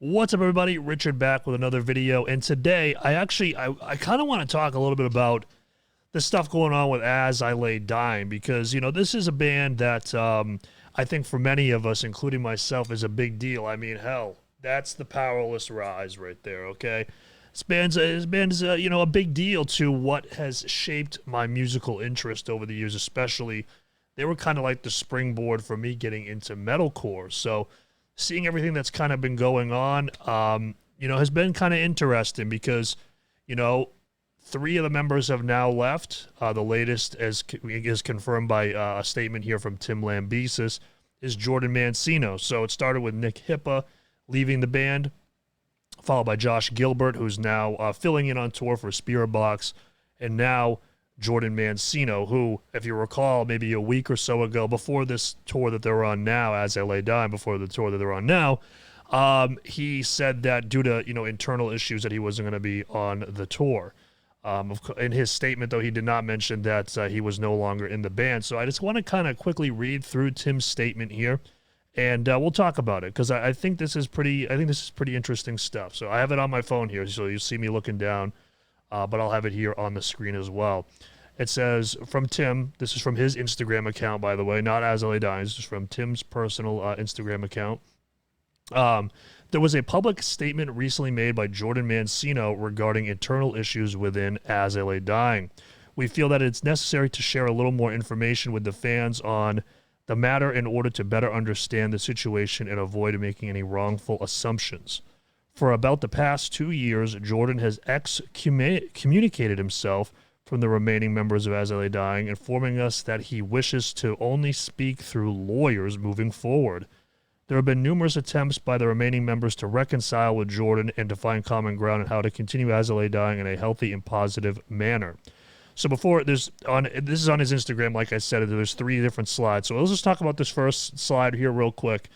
What's up, everybody? Richard back with another video, and today I kind of want to talk a little bit about the stuff going on with As I Lay Dying, because this is a band that I think for many of us, including myself, is a big deal. I mean, hell, that's the Powerless Rise right there. Okay, this band's a big deal to what has shaped my musical interest over the years. Especially, they were kind of like the springboard for me getting into metalcore. So seeing everything that's kind of been going on, has been kind of interesting because, three of the members have now left. The latest, as is confirmed by a statement here from Tim Lambesis, is Jordan Mancino. So it started with Nick Hippa leaving the band, followed by Josh Gilbert, who's now filling in on tour for Spirit Box, and now Jordan Mancino, who, if you recall, maybe a week or so ago, before this tour that they're on now, As I Lay Dying, before the tour that they're on now, he said that due to internal issues that he wasn't going to be on the tour. In his statement, though, he did not mention that he was no longer in the band. So I just want to kind of quickly read through Tim's statement here, and we'll talk about it, because I think this is pretty interesting stuff. So I have it on my phone here, so you see me looking down. But I'll have it here on the screen as well. It says, from Tim, this is from his Instagram account, by the way, not As I Lay Dying. This is from Tim's personal Instagram account. There was a public statement recently made by Jordan Mancino regarding internal issues within As I Lay Dying. We feel that it's necessary to share a little more information with the fans on the matter in order to better understand the situation and avoid making any wrongful assumptions. For about the past 2 years, Jordan has excommunicated himself from the remaining members of As I Lay Dying, informing us that he wishes to only speak through lawyers moving forward. There have been numerous attempts by the remaining members to reconcile with Jordan and to find common ground on how to continue As I Lay Dying in a healthy and positive manner. So this is on his Instagram, like I said, there's 3 different slides. So let's just talk about this first slide here real quick.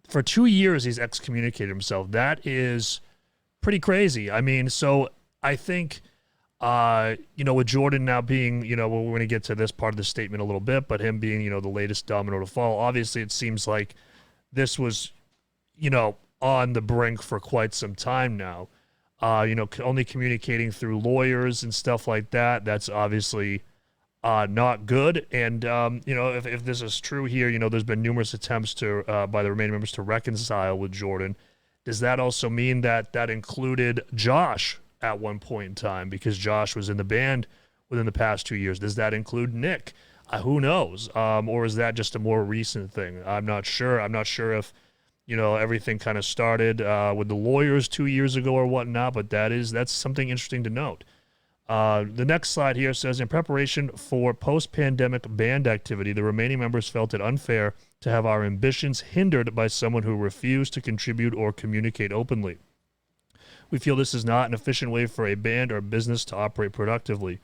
For 2 years, he's excommunicated himself. That is pretty crazy. I mean, so I think, with Jordan now being, we're going to get to this part of the statement a little bit, but him being, the latest domino to fall, obviously it seems like this was, on the brink for quite some time now. Only communicating through lawyers and stuff like that, that's obviously not good. And, if this is true here, there's been numerous attempts to by the remaining members to reconcile with Jordan. Does that also mean that included Josh at one point in time, because Josh was in the band within the past 2 years? Does that include Nick? Who knows? Or is that just a more recent thing? I'm not sure. I'm not sure if, everything kind of started with the lawyers 2 years ago or whatnot, but that's something interesting to note. The next slide here says, in preparation for post-pandemic band activity, the remaining members felt it unfair to have our ambitions hindered by someone who refused to contribute or communicate openly. We feel this is not an efficient way for a band or business to operate productively.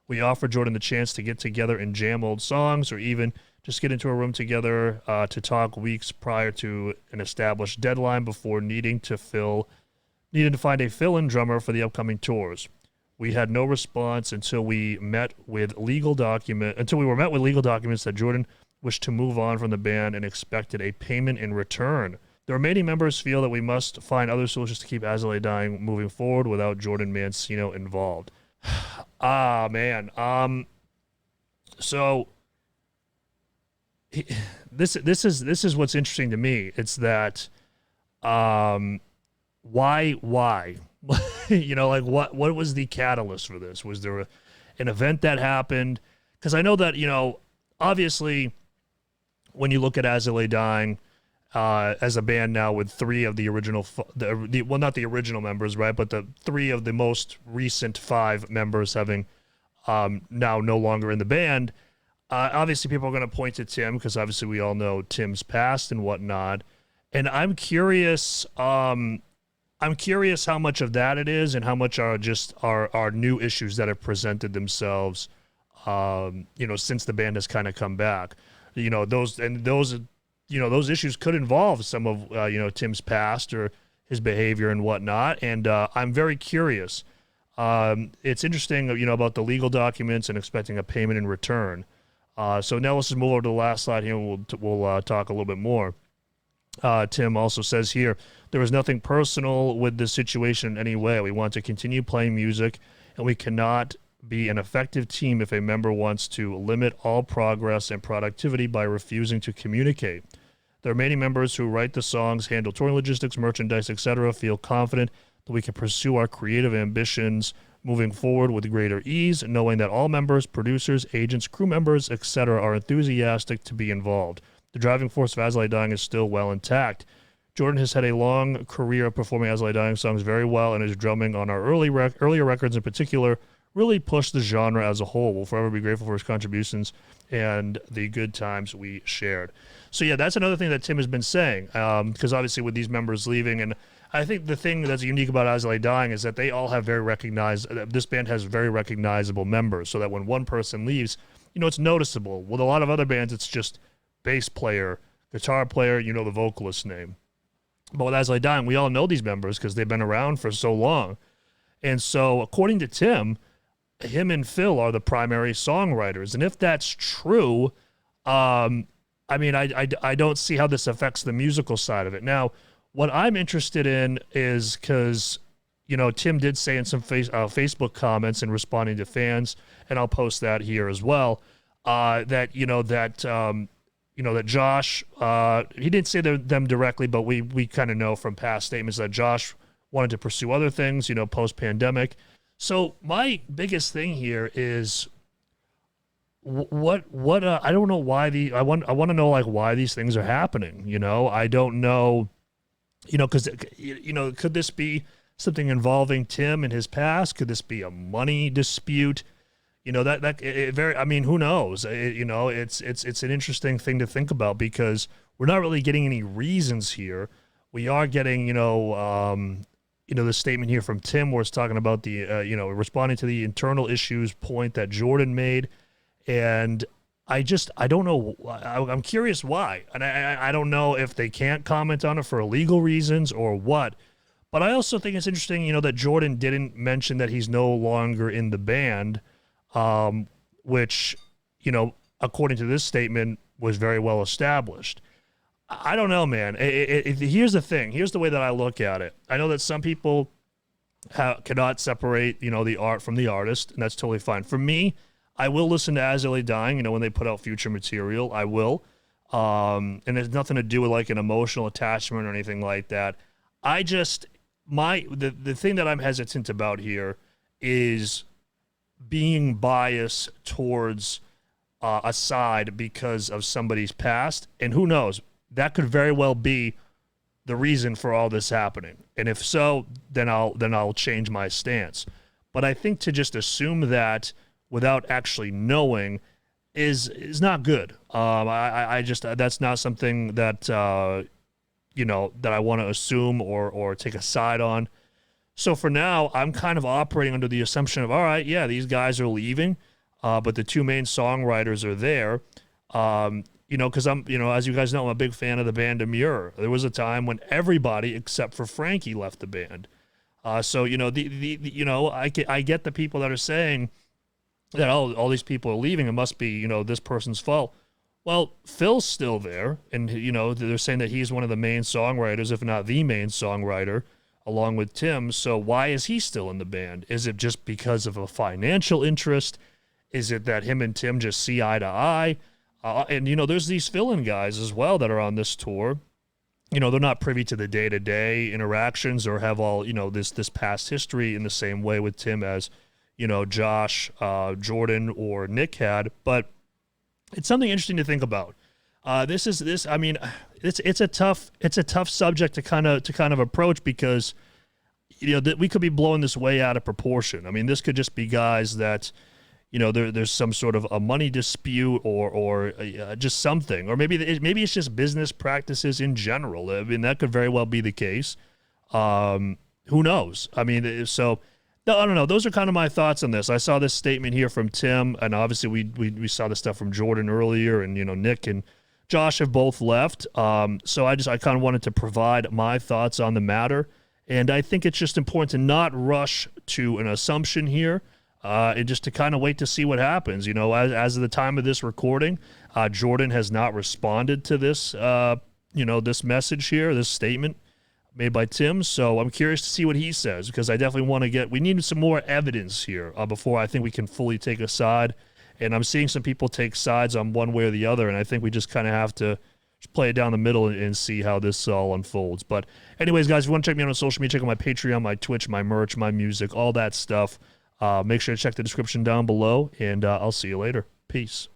We offered Jordan the chance to get together and jam old songs, or even just get into a room together to talk weeks prior to an established deadline before needing to find a fill-in drummer for the upcoming tours. We had no response until we were met with legal documents that Jordan wished to move on from the band and expected a payment in return. The remaining members feel that we must find other solutions to keep As I Lay Dying moving forward without Jordan Mancino involved. Man. So this is what's interesting to me. It's that why? What was the catalyst for this? Was there an event that happened? Because I know that, obviously, when you look at As I Lay Dying as a band now with 3 of the original, not the original members, right, but the 3 of the most recent 5 members having now no longer in the band, obviously people are going to point to Tim, because obviously we all know Tim's past and whatnot. And I'm curious how much of that it is, and how much are just our new issues that have presented themselves, since the band has kind of come back. Those issues could involve some of Tim's past or his behavior and whatnot. And I'm very curious. It's interesting, about the legal documents and expecting a payment in return. So now let's just move over to the last slide here, and we'll talk a little bit more. Tim also says here, there is nothing personal with this situation in any way. We want to continue playing music, and we cannot be an effective team if a member wants to limit all progress and productivity by refusing to communicate. The remaining members who write the songs, handle touring logistics, merchandise, etc., feel confident that we can pursue our creative ambitions moving forward with greater ease, knowing that all members, producers, agents, crew members, etc., are enthusiastic to be involved. The driving force of As I Lay Dying is still well intact. Jordan has had a long career of performing As I Lay Dying songs very well, and his drumming on our earlier records in particular really pushed the genre as a whole. We'll forever be grateful for his contributions and the good times we shared. So yeah, that's another thing that Tim has been saying, because obviously with these members leaving, and I think the thing that's unique about As I Lay Dying is that they all have this band has very recognizable members, so that when one person leaves, it's noticeable. With a lot of other bands, it's just bass player, guitar player, the vocalist's name. But with As I Lay Dying, we all know these members because they've been around for so long. And so according to Tim, him and Phil are the primary songwriters. And if that's true, I don't see how this affects the musical side of it. Now, what I'm interested in is because, Tim did say in some Facebook comments and responding to fans, and I'll post that here as well, that Josh, he didn't say them directly, but we kind of know from past statements that Josh wanted to pursue other things, post-pandemic. So my biggest thing here is what I don't know why I want to know why these things are happening. I don't know, because could this be something involving Tim and his past? Could this be a money dispute? Who knows? It's an interesting thing to think about because we're not really getting any reasons here. We are getting, the statement here from Tim where it's talking about the, responding to the internal issues point that Jordan made. And I don't know. I'm curious why. And I don't know if they can't comment on it for illegal reasons or what. But I also think it's interesting, that Jordan didn't mention that he's no longer in the band, which, according to this statement, was very well established. I don't know, man. Here's the thing. Here's the way that I look at it. I know that some people cannot separate, the art from the artist, and that's totally fine. For me, I will listen to As I Lay Dying, when they put out future material, I will. And there's nothing to do with an emotional attachment or anything like that. The thing that I'm hesitant about here is being biased towards a side because of somebody's past. And who knows? That could very well be the reason for all this happening. And if so, then I'll change my stance. But I think to just assume that without actually knowing is not good. I just that's not something that that I want to assume or take a side on. So for now, I'm kind of operating under the assumption of, all right, yeah, these guys are leaving, but the two main songwriters are there. Because I'm, as you guys know, I'm a big fan of the band Demure. There was a time when everybody except for Frankie left the band. So I get the people that are saying that all these people are leaving. It must be this person's fault. Well, Phil's still there, and they're saying that he's one of the main songwriters, if not the main songwriter, along with Tim. So why is he still in the band? Is it just because of a financial interest? Is it that him and Tim just see eye to eye? And there's these fill-in guys as well that are on this tour. They're not privy to the day-to-day interactions or have all, this past history in the same way with Tim as, Josh, Jordan, or Nick had. But it's something interesting to think about. It's a tough subject to kind of approach because, we could be blowing this way out of proportion. I mean, this could just be guys that, there's some sort of a money dispute or just something, or maybe it's just business practices in general. I mean, that could very well be the case. Who knows? I mean, so I don't know. Those are kind of my thoughts on this. I saw this statement here from Tim, and obviously we saw the stuff from Jordan earlier, and Nick and Josh have both left. So I kind of wanted to provide my thoughts on the matter, and I think it's just important to not rush to an assumption here. And just to kind of wait to see what happens. As of the time of this recording, Jordan has not responded to this this message here, this statement made by Tim. So I'm curious to see what he says, because I definitely want to we need some more evidence here before I think we can fully take a side. And I'm seeing some people take sides on one way or the other, and I think we just kind of have to just play it down the middle and see how this all unfolds. But anyways, guys, if you want to check me out on social media, check out my Patreon, my Twitch, my merch, my music, all that stuff. Make sure to check the description down below, and I'll see you later. Peace.